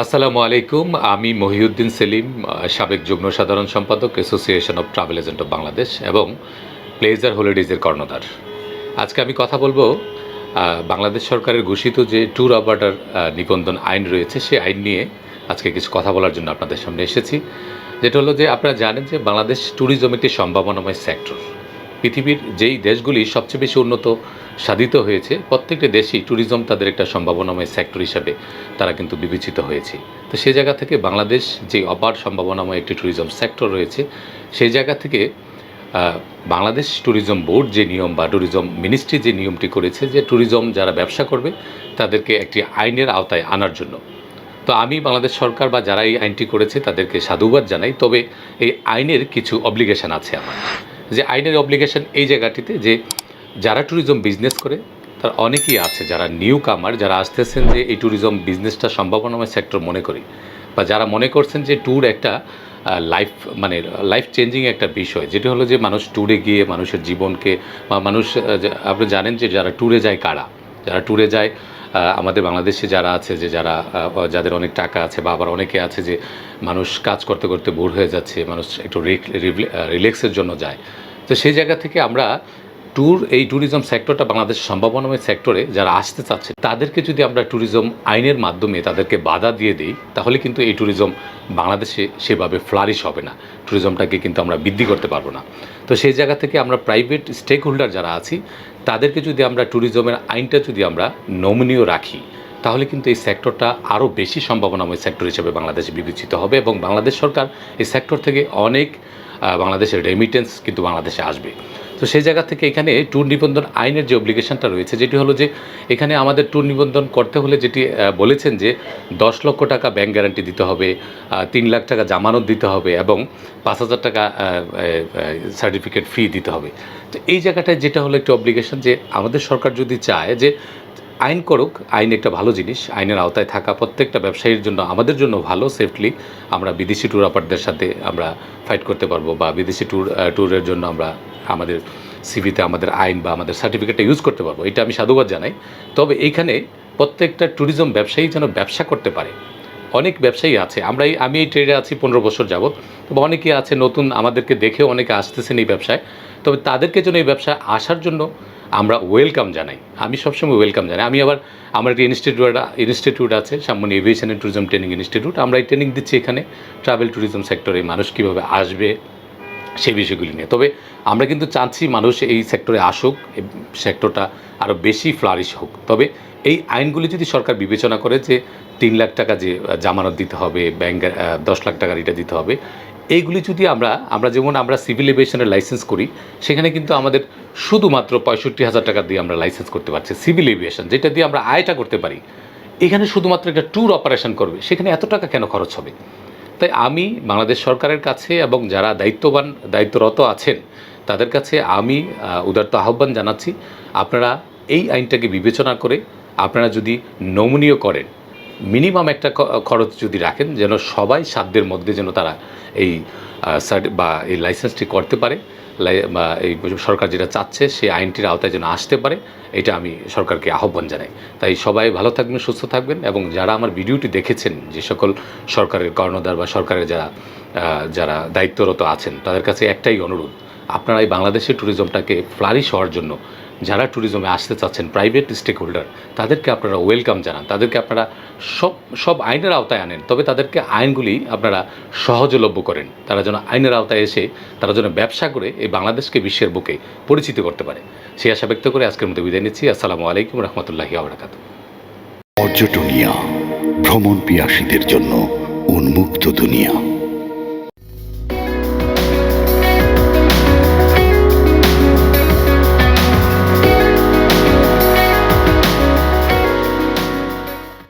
আসসালামু আলাইকুম। আমি মহিউদ্দিন সেলিম, সাবেক যুগ্ম সাধারণ সম্পাদক, association of travel agent of Bangladesh এবং প্লেজার হলিডেজের কর্ণধার। আজকে আমি কথা বলবো বাংলাদেশ সরকারের ঘোষিত যে ট্যুর অপারেটর নিবন্ধন আইন রয়েছে, সেই আইন নিয়ে আজকে কিছু কথা বলার জন্য আপনাদের সামনে এসেছি। যেটা হলো যে আপনারা জানেন যে বাংলাদেশ ট্যুরিজম একটি সম্ভাবনাময় সেক্টর। পৃথিবীর যেই দেশগুলি সবচেয়ে বেশি উন্নত সাধিত হয়েছে, প্রত্যেকটি দেশই ট্যুরিজম তাদের একটা সম্ভাবনাময় সেক্টর হিসাবে তারা কিন্তু বিবেচিত হয়েছে। তো সেই জায়গা থেকে বাংলাদেশ যে অপার সম্ভাবনাময় একটি ট্যুরিজম সেক্টর রয়েছে, সেই জায়গা থেকে বাংলাদেশ ট্যুরিজম বোর্ড যে নিয়ম বা ট্যুরিজম মিনিস্ট্রি যে নিয়মটি করেছে যে ট্যুরিজম যারা ব্যবসা করবে তাদেরকে একটি আইনের আওতায় আনার জন্য। তো আমি বাংলাদেশ সরকার বা যারা এই আইনটি করেছে তাদেরকে সাধুবাদ জানাই। তবে এই আইনের কিছু অব্লিগেশন আছে আমার, যে আইনের অব্লিগেশন এই জায়গাটিতে যে যারা ট্যুরিজম বিজনেস করে তার অনেকেই আছে যারা নিউ কামার, যারা আসতেছেন যে এই ট্যুরিজম বিজনেসটা সম্ভাবনাময় সেক্টর মনে করি, বা যারা মনে করছেন যে ট্যুর একটা লাইফ মানে লাইফ চেঞ্জিং একটা বিষয়, যেটা হলো যে মানুষ ট্যুরে গিয়ে মানুষের জীবনকে বা মানুষ আপনি জানেন যে যারা ট্যুরে যায় কারা, যারা ট্যুরে যায় আমাদের বাংলাদেশে যারা আছে যে যারা যাদের অনেক টাকা আছে, বা আবার অনেকে আছে যে মানুষ কাজ করতে করতে বোর হয়ে যাচ্ছে, মানুষ একটু রিল্যাক্সের জন্য যায়। তো সেই জায়গা থেকে আমরা এই ট্যুরিজম সেক্টরটা বাংলাদেশের সম্ভাবনাময় সেক্টরে যারা আসতে চাচ্ছে তাদেরকে যদি আমরা ট্যুরিজম আইনের মাধ্যমে তাদেরকে বাধা দিয়ে দিই, তাহলে কিন্তু এই ট্যুরিজম বাংলাদেশে সেভাবে ফ্লারিশ হবে না, ট্যুরিজমটাকে কিন্তু আমরা বৃদ্ধি করতে পারবো না। তো সেই জায়গা থেকে আমরা প্রাইভেট স্টেক হোল্ডার যারা আছি তাদেরকে যদি আমরা ট্যুরিজমের আইনটা যদি আমরা নমনীয় রাখি, তাহলে কিন্তু এই সেক্টরটা আরও বেশি সম্ভাবনাময় সেক্টর হিসেবে বাংলাদেশে বিবেচিত হবে এবং বাংলাদেশ সরকার এই সেক্টর থেকে অনেক বাংলাদেশের রেমিটেন্স কিন্তু বাংলাদেশে আসবে। তো সেই জায়গা থেকে এখানে ট্যুর নিবন্ধন আইনের যে অব্লিগেশনটা রয়েছে, যেটি হলো যে এখানে আমাদের ট্যুর নিবন্ধন করতে হলে যেটি বলেছেন যে 10 লক্ষ টাকা ব্যাংক গ্যারান্টি দিতে হবে, 3 লাখ টাকা জামানত দিতে হবে এবং 5,000 টাকা সার্টিফিকেট ফি দিতে হবে। তো এই জায়গাটায় যেটা হলো একটা অব্লিগেশন, যে আমাদের সরকার যদি চায় যে আইন করুক, আইন একটা ভালো জিনিস, আইনের আওতায় থাকা প্রত্যেকটা ব্যবসায়ীর জন্য আমাদের জন্য ভালো, সেফলি আমরা বিদেশি ট্যুর অপারেটরদের সাথে আমরা ফাইট করতে পারবো, বা বিদেশি ট্যুরের জন্য আমরা আমাদের সিভিতে আমাদের আইন বা আমাদের সার্টিফিকেটটা ইউজ করতে পারবো, এটা আমি সাধুবাদ জানাই। তবে এইখানে প্রত্যেকটা ট্যুরিজম ব্যবসায়ী যেন ব্যবসা করতে পারে। অনেক ব্যবসায়ী আছে, আমি এই ট্রেডে আছি 15 বছর যাবৎ, তবে অনেকে আছে নতুন, আমাদেরকে দেখেও অনেকে আসতেছেন এই ব্যবসায়। তবে তাদেরকে যেন এই ব্যবসায় আসার জন্য আমরা ওয়েলকাম জানাই, আমি সবসময় ওয়েলকাম জানাই। আমি আবার আমার একটি ইনস্টিটিউট আছে, সামনে aviation and tourism training institute, আমরা এই ট্রেনিং দিচ্ছি এখানে ট্রাভেল ট্যুরিজম সেক্টরে মানুষ কীভাবে আসবে সেই বিষয়গুলি নিয়ে। তবে আমরা কিন্তু চাচ্ছি মানুষ এই সেক্টরে আসুক, এই সেক্টরটা আরও বেশি ফ্লারিশ হোক। তবে এই আইনগুলি যদি সরকার বিবেচনা করে যে 3 লাখ টাকা যে জামানত দিতে হবে, ব্যাংক 10 লাখ টাকার এটা দিতে হবে, এইগুলি যদি আমরা যেমন আমরা সিভিল এভিয়েশনের লাইসেন্স করি, সেখানে কিন্তু আমাদের শুধুমাত্র 65,000 টাকা দিয়ে আমরা লাইসেন্স করতে পারছি সিভিল এভিয়েশন, যেটা দিয়ে আমরা আয়টা করতে পারি। এখানে শুধুমাত্র একটা ট্যুর অপারেশন করবে, সেখানে এত টাকা কেন খরচ হবে? তাই আমি বাংলাদেশ সরকারের কাছে এবং যারা দায়িত্বরত আছেন তাদের কাছে আমি উদারত আহ্বান জানাচ্ছি, আপনারা এই আইনটাকে বিবেচনা করে আপনারা যদি নমনীয় করেন, মিনিমাম একটা খরচ যদি রাখেন, যেন সবাই সাধ্যের মধ্যে যেন তারা এই এই লাইসেন্সটি করতে পারে, বা এই সরকার যেটা চাচ্ছে সেই আইনটির আওতায় যেন আসতে পারে, এটা আমি সরকারকে আহ্বান জানাই। তাই সবাই ভালো থাকবেন, সুস্থ থাকবেন, এবং যারা আমার ভিডিওটি দেখেছেন, যে সকল সরকারের কর্ণধার বা সরকারের যারা দায়িত্বরত আছেন, তাদের কাছে একটাই অনুরোধ, আপনারা এই বাংলাদেশের ট্যুরিজমটাকে ফ্লারিশ হওয়ার জন্য যারা ট্যুরিজমে আসতে চাচ্ছেন প্রাইভেট স্টেক হোল্ডার, তাদেরকে আপনারা ওয়েলকাম জানান, তাদেরকে আপনারা সব আইনের আওতায় আনেন। তবে তাদেরকে আইনগুলি আপনারা সহজলভ্য করেন, তারা যেন আইনের আওতায় এসে তারা যেন ব্যবসা করে এই বাংলাদেশকে বিশ্বের বুকে পরিচিত করতে পারে, সেই আশা ব্যক্ত করে আজকের মতো বিদায় নিচ্ছি। আসসালামু আলাইকুম রহমতুল্লাহি ওয়া বারাকাতুহু। পর্যটনিয়া ভ্রমণ পিয়াসীদের জন্য উন্মুক্ত দুনিয়া।